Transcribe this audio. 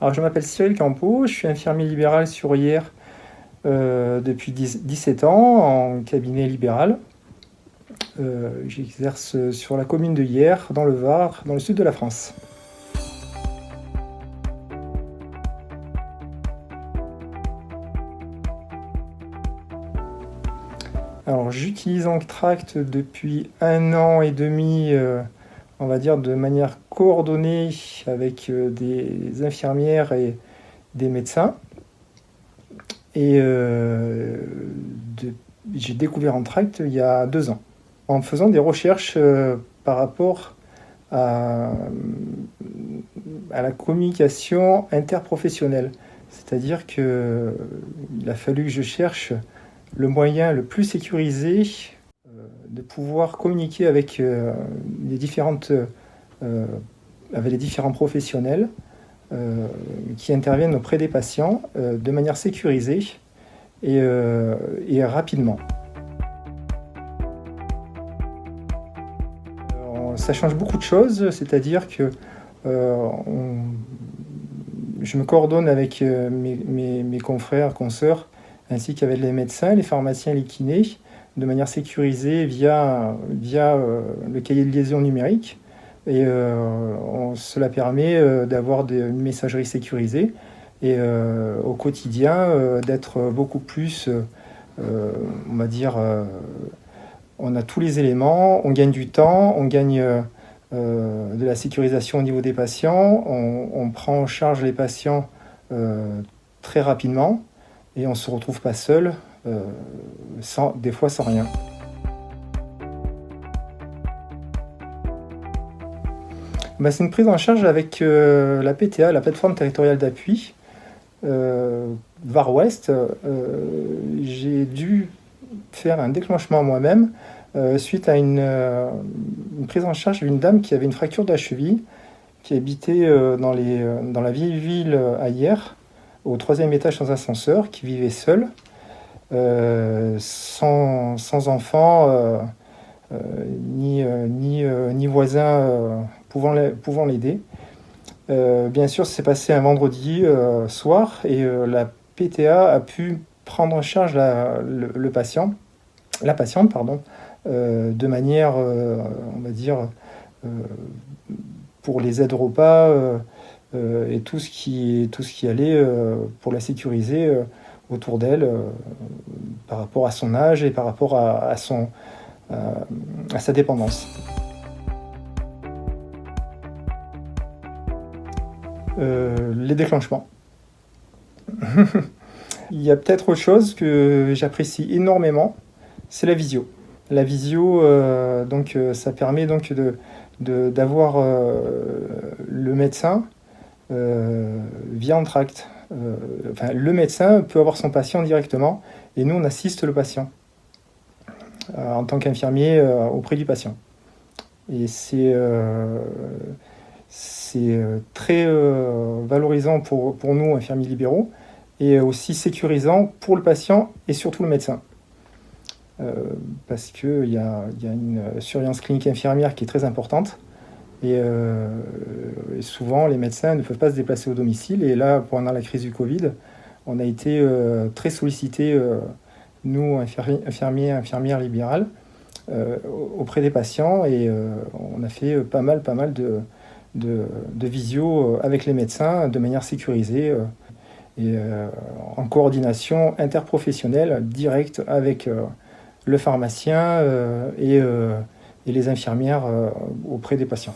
Alors, je m'appelle Cyril Campo, je suis infirmier libéral sur Hyères depuis 17 ans en cabinet libéral. J'exerce sur la commune de Hyères, dans le Var, dans le sud de la France. Alors, j'utilise Enctract depuis 1 an et demi, on va dire de manière coordonnée avec des infirmières et des médecins. Et j'ai découvert Enctract il y a 2 ans, en faisant des recherches par rapport à la communication interprofessionnelle. C'est-à-dire qu'il a fallu que je cherche le moyen le plus sécurisé de pouvoir communiquer avec les différents professionnels qui interviennent auprès des patients de manière sécurisée et rapidement. Ça change beaucoup de choses, c'est-à-dire que je me coordonne avec mes confrères, consoeurs, ainsi qu'avec les médecins, les pharmaciens, les kinés, de manière sécurisée via le cahier de liaison numérique. Et cela permet d'avoir une messagerie sécurisée et au quotidien d'être beaucoup plus, on va dire, on a tous les éléments, on gagne du temps, on gagne de la sécurisation au niveau des patients, on prend en charge les patients très rapidement et on ne se retrouve pas seul, des fois sans rien. C'est une prise en charge avec la PTA, la plateforme territoriale d'appui, Var Ouest. J'ai dû faire un déclenchement moi-même suite à une prise en charge d'une dame qui avait une fracture de la cheville, qui habitait dans la vieille ville à Hyères, au 3e étage sans ascenseur, qui vivait seule, sans enfant, ni voisins pouvant l'aider. Bien sûr, ça s'est passé un vendredi soir et la PTA a pu prendre en charge la patiente, de manière, on va dire, pour les aides repas et tout ce qui allait pour la sécuriser autour d'elle par rapport à son âge et par rapport à sa dépendance. Les déclenchements. Il y a peut-être autre chose que j'apprécie énormément, c'est la visio. La visio, ça permet donc d'avoir le médecin via Enctract. Le médecin peut avoir son patient directement et nous on assiste le patient en tant qu'infirmier auprès du patient. Et c'est très valorisant pour nous, infirmiers libéraux, et aussi sécurisant pour le patient et surtout le médecin. Parce qu'il y a une surveillance clinique infirmière qui est très importante, et souvent les médecins ne peuvent pas se déplacer au domicile, et là, pendant la crise du Covid, on a été très sollicités, nous, infirmiers, infirmières libérales, auprès des patients, et on a fait pas mal de visio avec les médecins de manière sécurisée et en coordination interprofessionnelle directe avec le pharmacien et les infirmières auprès des patients.